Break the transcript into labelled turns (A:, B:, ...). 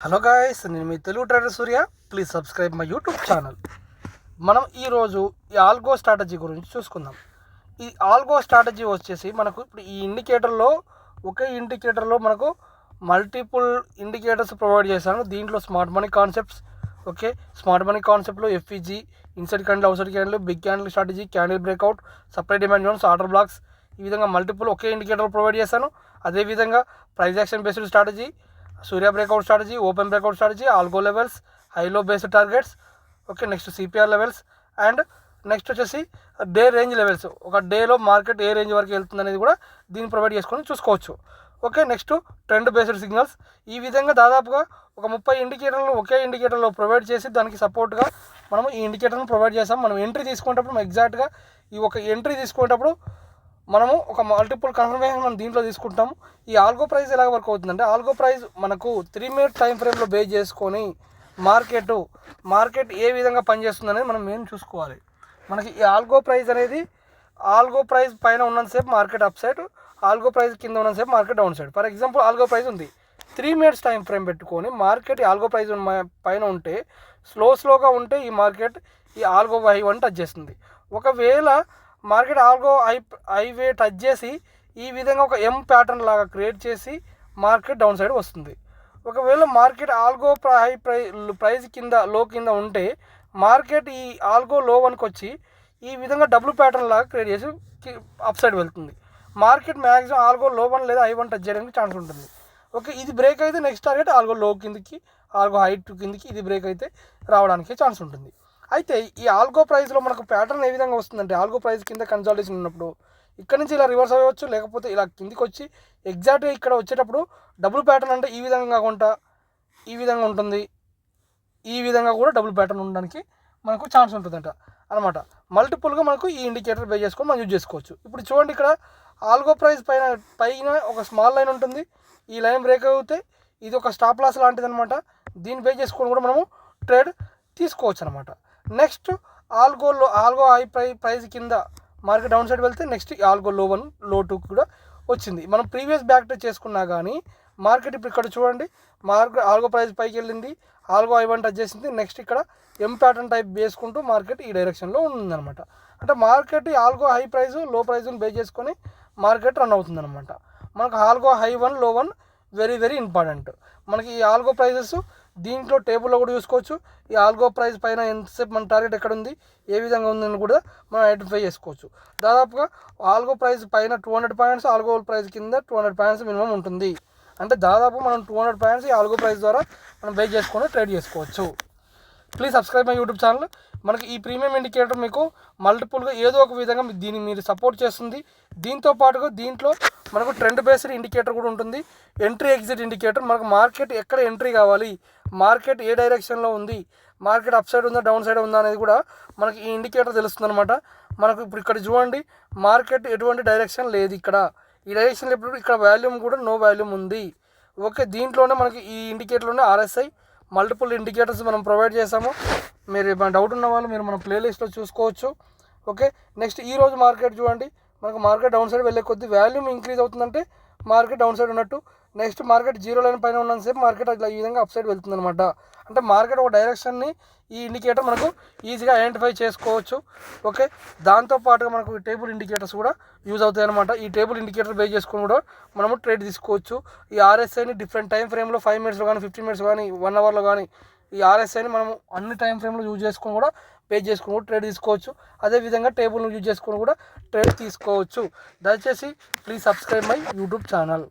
A: Hello guys, నేను మీ Telugu trader Surya. Please subscribe my YouTube channel. మనం ఈరోజు ఈ ఆల్గో స్ట్రాటజీ గురించి చూసుకుందాం. ఈ ఆల్గో స్ట్రాటజీ వచ్చేసి మనకు ఇప్పుడు ఈ ఇండికేటర్లో ఒకే ఇండికేటర్లో మనకు మల్టిపుల్ ఇండికేటర్స్ ప్రొవైడ్ చేశాను. దీంట్లో smart money concepts, okay, smart money కాన్సెప్ట్లో FEG, inside candle, outside candle, big candle strategy, candle breakout, supply demand zones, order blocks, ఈ విధంగా మల్టిపుల్ ఒకే ఇండికేటర్ ప్రొవైడ్ చేశాను. అదేవిధంగా price action based strategy, Surya breakout strategy, open breakout strategy, algo levels, high low based targets, okay, next CPR levels, and next వచ్చేసి day range levels, ఒక డేలో market ఏ range వరకు వెళ్తుంది అనేది కూడా దీన్ని ప్రొవైడ్ చేసుకొని చూసుకోవచ్చు. Okay, next trend based signals. ఈ విధంగా దాదాపుగా ఒక 30 ఇండికేటర్లు ఒకే ఇండికేటర్లో ప్రొవైడ్ చేసి దానికి సపోర్ట్గా మనము ఈ ఇండికేటర్ను ప్రొవైడ్ చేస్తాం. మనం ఎంట్రీ తీసుకునేటప్పుడు ఎగ్జాక్ట్గా ఈ ఒక ఎంట్రీ తీసుకునేటప్పుడు మనము ఒక మల్టిపుల్ కన్ఫర్మేషన్ మనం దీంట్లో తీసుకుంటాము. ఈ ఆల్గో ప్రైస్ ఎలా వర్క్ అవుతుందంటే, ఆల్గో ప్రైస్ మనకు 3 మినిట్ టైం ఫ్రేమ్లో బేస్ చేసుకొని మార్కెట్ ఏ విధంగా పనిచేస్తుంది అనేది మనం మెయిన్ చూసుకోవాలి. మనకి ఈ ఆల్గో ప్రైస్ అనేది ఆల్గో ప్రైస్ పైన ఉన్నంతసేపు market up side, algo price కింద ఉన్నంతసేపు market down side. For example algo price ఉంది, 3 మినిట్స్ టైం ఫ్రేమ్ పెట్టుకొని మార్కెట్ ఆల్గో ప్రైస్ పైన ఉంటే స్లోగా ఉంటే ఈ మార్కెట్ ఈ ఆల్గో హై టచ్ చేస్తుంది. ఒకవేళ మార్కెట్ ఆల్గో హైవే టచ్ చేసి ఈ విధంగా ఒక ఎం ప్యాటర్న్ లాగా క్రియేట్ చేసి మార్కెట్ డౌన్ సైడ్ వస్తుంది. ఒకవేళ మార్కెట్ ఆల్గో ప్రైస్ లో కింద ఉంటే మార్కెట్ ఈ ఆల్గో లో వన్కి వచ్చి ఈ విధంగా డబుల్ ప్యాటర్న్ లాగా క్రియేట్ చేసి అప్ సైడ్ వెళ్తుంది. మార్కెట్ మ్యాక్సిమం ఆల్గో లో వన్ లేదా హై వన్ టచ్ చేయడానికి ఛాన్స్ ఉంటుంది. ఓకే, ఇది బ్రేక్ అయితే నెక్స్ట్ టార్గెట్ ఆల్గో లో కిందికి, ఆల్గో హై కిందికి ఇది బ్రేక్ అయితే రావడానికి ఛాన్స్ ఉంటుంది. అయితే ఈ ఆల్గో ప్రైస్లో మనకు ప్యాటర్న్ ఏ విధంగా వస్తుందంటే, ఆల్గో ప్రైస్ కింద కన్సాలిడేషన్ ఉన్నప్పుడు ఇక్కడ నుంచి ఇలా రివర్స్ అవ్వచ్చు, లేకపోతే ఇలా కిందికి వచ్చి ఎగ్జాక్ట్గా ఇక్కడ వచ్చేటప్పుడు డబుల్ ప్యాటర్న్ అంటే ఈ విధంగా కాకుండా ఈ విధంగా ఉంటుంది. ఈ విధంగా కూడా డబుల్ ప్యాటర్న్ ఉండడానికి మనకు ఛాన్స్ ఉంటుందంట అనమాట. మల్టిపుల్గా మనకు ఈ ఇండికేటర్ బేస్ చేసుకొని మనం యూజ్ చేసుకోవచ్చు. ఇప్పుడు చూడండి, ఇక్కడ ఆల్గో ప్రైస్ పైన ఒక స్మాల్ లైన్ ఉంటుంది. ఈ లైన్ బ్రేక్ అవుతే ఇది ఒక స్టాప్ లాస్ లాంటిది అనమాట. దీన్ని బేస్ చేసుకొని కూడా మనము ట్రేడ్ తీసుకోవచ్చు అనమాట. నెక్స్ట్ ఆల్గో హై ప్రైస్ కింద మార్కెట్ డౌన్ సైడ్ వెళ్తే నెక్స్ట్ ఆల్గో లో 1 లో 2 కూడా వచ్చింది. మనం ప్రీవియస్ బ్యాక్ టచ్ చేసుకున్నా కానీ మార్కెట్ ఇప్పుడు ఇక్కడ చూడండి, ఆల్గో ప్రైస్ పైకి వెళ్ళింది, ఆల్గో హై టచ్ చేసింది. నెక్స్ట్ ఇక్కడ ఎం ప్యాటర్న్ టైప్ వేసుకుంటూ మార్కెట్ ఈ డైరెక్షన్లో ఉందన్నమాట. అంటే మార్కెట్ ఆల్గో హై ప్రైస్ లో ప్రైస్ని బేస్ చేసుకొని మార్కెట్ రన్ అవుతుందన్నమాట. మనకు ఆల్గో హై 1 లో 1 వెరీ ఇంపార్టెంట్. మనకి ఈ ఆల్గో ప్రైజెస్ దీంట్లో టేబుల్లో కూడా చూసుకోవచ్చు. ఈ ఆల్గో ప్రైస్ పైన ఎంతసేపు మన టార్గెట్ ఎక్కడ ఉంది, ఏ విధంగా ఉందని కూడా మనం ఐడెంటిఫై చేసుకోవచ్చు. దాదాపుగా ఆల్గో ప్రైస్ పైన 200 పాయింట్స్, ఆల్గో ప్రైస్ కింద 200 పాయింట్స్ మినిమం ఉంటుంది. అంటే దాదాపు మనం 200 పాయింట్స్ ఈ ఆల్గో ప్రైస్ ద్వారా మనం బేస్ చేసుకొని ట్రేడ్ చేసుకోవచ్చు. Please subscribe my YouTube channel. మనకి ఈ ప్రీమియం ఇండికేటర్ మీకు మల్టిపుల్గా ఏదో ఒక విధంగా దీన్ని మీరు సపోర్ట్ చేస్తుంది. దీంతో పాటుగా దీంట్లో మనకు ట్రెండ్ బేస్డ్ ఇండికేటర్ కూడా ఉంటుంది. ఎంట్రీ ఎగ్జిట్ ఇండికేటర్, మనకు మార్కెట్ ఎక్కడ ఎంట్రీ కావాలి, మార్కెట్ ఏ డైరెక్షన్లో ఉంది, మార్కెట్ అప్ సైడ్ ఉందా డౌన్ సైడ్ ఉందా అనేది కూడా మనకి ఈ ఇండికేటర్ తెలుస్తుంది అనమాట. మనకు ఇప్పుడు ఇక్కడ చూడండి, మార్కెట్ ఎటువంటి డైరెక్షన్ లేదు. ఈ డైరెక్షన్ ఇప్పుడు ఇక్కడ వాల్యూమ్ కూడా నో వాల్యూమ్ ఉంది. ఓకే, దీంట్లోనే మనకి ఈ ఇండికేటర్లోనే ఆర్ఎస్ఐ మల్టిపుల్ ఇండికేటర్స్ మనం ప్రొవైడ్ చేసాము. మీరు ఏమైనా డౌట్ ఉన్న వాళ్ళు మీరు మన ప్లేలిస్ట్లో చూసుకోవచ్చు. ఓకే, నెక్స్ట్ ఈరోజు మార్కెట్ చూడండి, మనకు మార్కెట్ డౌన్ సైడ్ వెళ్ళే కొద్దీ వాల్యూమ్ ఇంక్రీజ్ అవుతుందంటే మార్కెట్ డౌన్ సైడ్ ఉన్నట్టు. నెక్స్ట్ మార్కెట్ జీరో లైన్ పైన ఉన్నంతసేపు మార్కెట్ అట్లా ఈ విధంగా అప్ సైడ్ వెళ్తుందన్నమాట. అంటే మార్కెట్ ఒక డైరెక్షన్ని ఈ ఇండికేటర్ మనకు ఈజీగా ఐడెంటిఫై చేసుకోవచ్చు. ఓకే, దాంతోపాటుగా మనకు టేబుల్ ఇండికేటర్స్ కూడా యూజ్ అవుతాయి అనమాట. ఈ టేబుల్ ఇండికేటర్ బేస్ చేసుకొని కూడా మనము ట్రేడ్ తీసుకోవచ్చు. ఈ ఆర్ఎస్ఐని డిఫరెంట్ టైం ఫ్రేమ్లో 5 మినిట్స్లో కానీ 15 మినిట్స్ కానీ 1 అవర్లో కానీ ఈ ఆర్ఎస్ఐని మనము అన్ని టైం ఫ్రేమ్లో యూజ్ చేసుకొని కూడా బేస్ చేసుకొని కూడా ట్రేడ్ తీసుకోవచ్చు. అదేవిధంగా టేబుల్ను యూజ్ చేసుకొని కూడా ట్రేడ్ తీసుకోవచ్చు. దయచేసి please subscribe my YouTube channel.